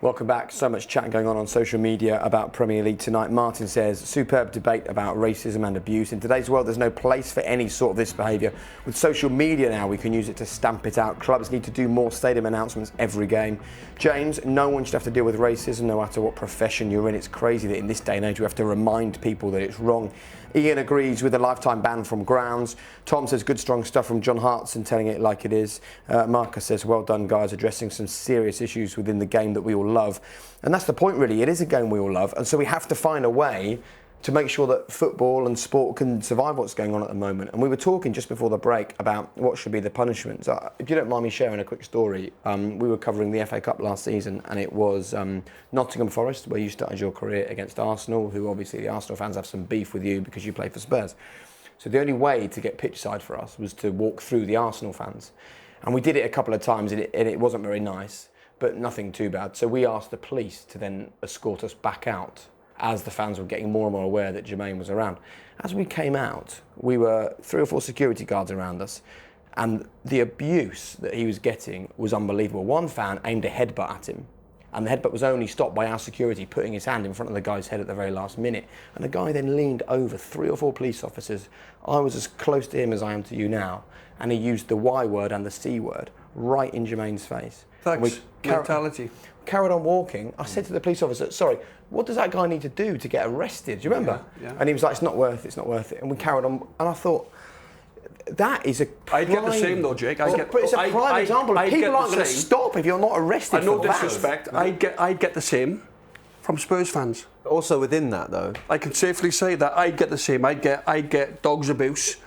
Welcome back. So much chat going on social media about Premier League tonight. Martin says, superb debate about racism and abuse. In today's world, there's no place for any sort of this behaviour. With social media now, we can use it to stamp it out. Clubs need to do more stadium announcements every game. James, no one should have to deal with racism, no matter what profession you're in. It's crazy that in this day and age, we have to remind people that it's wrong. Ian agrees with a lifetime ban from grounds. Tom says, good strong stuff from John Hartson, telling it like it is. Marcus says, well done guys, addressing some serious issues within the game that we all love. And that's the point really, it is a game we all love, and so we have to find a way to make sure that football and sport can survive what's going on at the moment. And we were talking just before the break about what should be the punishments. If you don't mind me sharing a quick story, we were covering the FA Cup last season, and it was Nottingham Forest, where you started your career, against Arsenal, who obviously the Arsenal fans have some beef with you because you play for Spurs. So the only way to get pitch side for us was to walk through the Arsenal fans. And we did it a couple of times, and it wasn't very nice, but nothing too bad. So we asked the police to then escort us back out as the fans were getting more and more aware that Jermaine was around. As we came out, we were 3 or 4 security guards around us, and the abuse that he was getting was unbelievable. One fan aimed a headbutt at him, and the headbutt was only stopped by our security putting his hand in front of the guy's head at the very last minute. And the guy then leaned over 3 or 4 police officers. I was as close to him as I am to you now, and he used the Y word and the C word right in Jermaine's face. Thanks. Mentality. Carried on walking. I said to the police officer, sorry, what does that guy need to do to get arrested? Do you remember? Yeah. And he was like, it's not worth it, it's not worth it. And we carried on, and I thought, that is a prime... I'd get the same though, Jake. But it's a prime example. People aren't going to stop if you're not arrested for no that. disrespect, I'd get the same from Spurs fans. Also within that though, I can safely say that I'd get the same. I'd get dogs abuse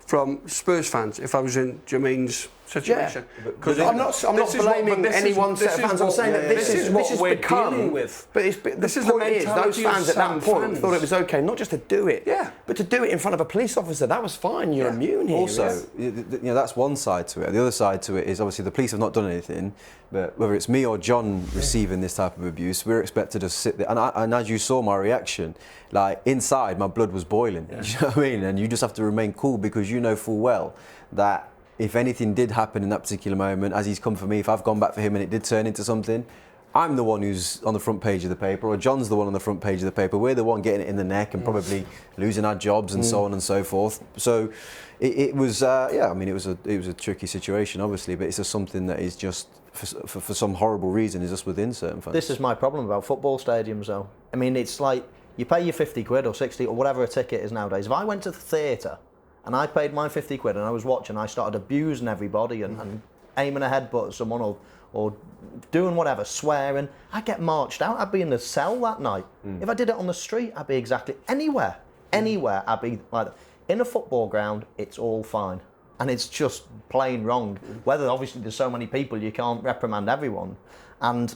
from Spurs fans if I was in Jermaine's situation. Because I'm not blaming any one set of fans. I'm saying that this is what we're dealing with. But the point is, those fans at that point thought it was okay not just to do it, but to do it in front of a police officer. That was fine. You're immune here. Also, that's one side to it. The other side to it is obviously the police have not done anything. But whether it's me or John receiving this type of abuse, we're expected to sit there. And as you saw my reaction, like inside, my blood was boiling. Do you know what I mean? And you just have to remain cool because you know full well that if anything did happen in that particular moment, as he's come for me, if I've gone back for him and it did turn into something, I'm the one who's on the front page of the paper, or John's the one on the front page of the paper. We're the one getting it in the neck and probably losing our jobs and so on and so forth. So it was, I mean, it was a tricky situation, obviously, but it's just something that is just, for some horrible reason, is just within certain fans. This is my problem about football stadiums, though. I mean, it's like you pay your 50 quid or 60 or whatever a ticket is nowadays. If I went to the theatre and I paid my 50 quid and I was watching, I started abusing everybody and aiming a headbutt at someone or doing whatever, swearing, I'd get marched out. I'd be in the cell that night. If I did it on the street, I'd be exactly anywhere, I'd be like that. In a football ground, it's all fine. And it's just plain wrong. Whether obviously there's so many people, you can't reprimand everyone. And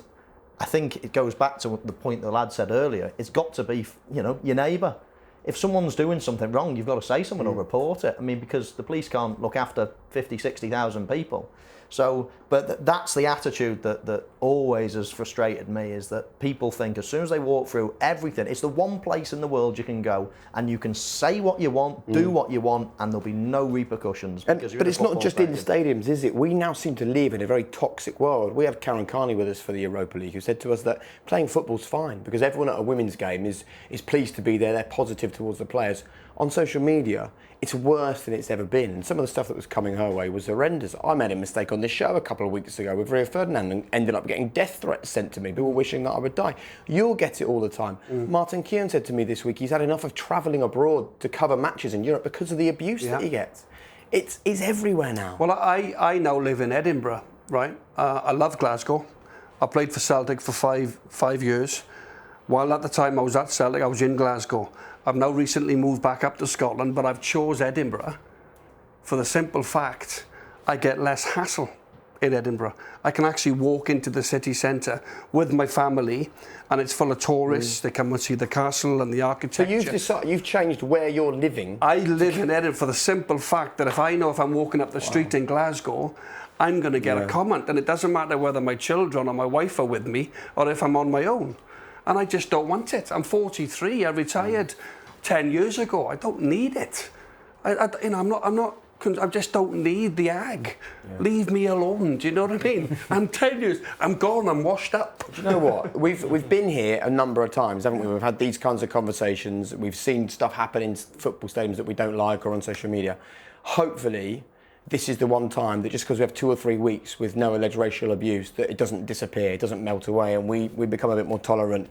I think it goes back to the point the lad said earlier. It's got to be, your neighbour. If someone's doing something wrong, you've got to say something or report it. I mean, because the police can't look after 50, 60,000 people. So, but that's the attitude that always has frustrated me, is that people think as soon as they walk through everything, it's the one place in the world you can go and you can say what you want, do what you want, and there'll be no repercussions. But it's not just in stadiums, is it? We now seem to live in a very toxic world. We had Karen Carney with us for the Europa League, who said to us that playing football's fine because everyone at a women's game is pleased to be there, they're positive towards the players. On social media, it's worse than it's ever been. And some of the stuff that was coming her way was horrendous. I made a mistake on this show a couple of weeks ago with Rio Ferdinand and ended up getting death threats sent to me. People wishing that I would die. You'll get it all the time. Martin Keown said to me this week he's had enough of travelling abroad to cover matches in Europe because of the abuse that he gets. It's everywhere now. Well, I now live in Edinburgh, right? I love Glasgow. I played for Celtic for five years. While at the time I was at Celtic, I was in Glasgow. I've now recently moved back up to Scotland, but I've chose Edinburgh for the simple fact I get less hassle in Edinburgh. I can actually walk into the city centre with my family and it's full of tourists. They come and see the castle and the architecture. So you've changed where you're living? I live in Edinburgh for the simple fact that if I'm walking up the street in Glasgow, I'm going to get a comment, and it doesn't matter whether my children or my wife are with me or if I'm on my own. And I just don't want it. I'm 43. I retired 10 years ago. I don't need it. I'm not I just don't need the ag. Leave me alone. Do you know what I mean? I'm 10 years. I'm gone. I'm washed up. Do you know what? We've been here a number of times, haven't we? We've had these kinds of conversations. We've seen stuff happen in football stadiums that we don't like or on social media. Hopefully, this is the one time that just because we have 2 or 3 weeks with no alleged racial abuse, that it doesn't disappear, it doesn't melt away, and we become a bit more tolerant.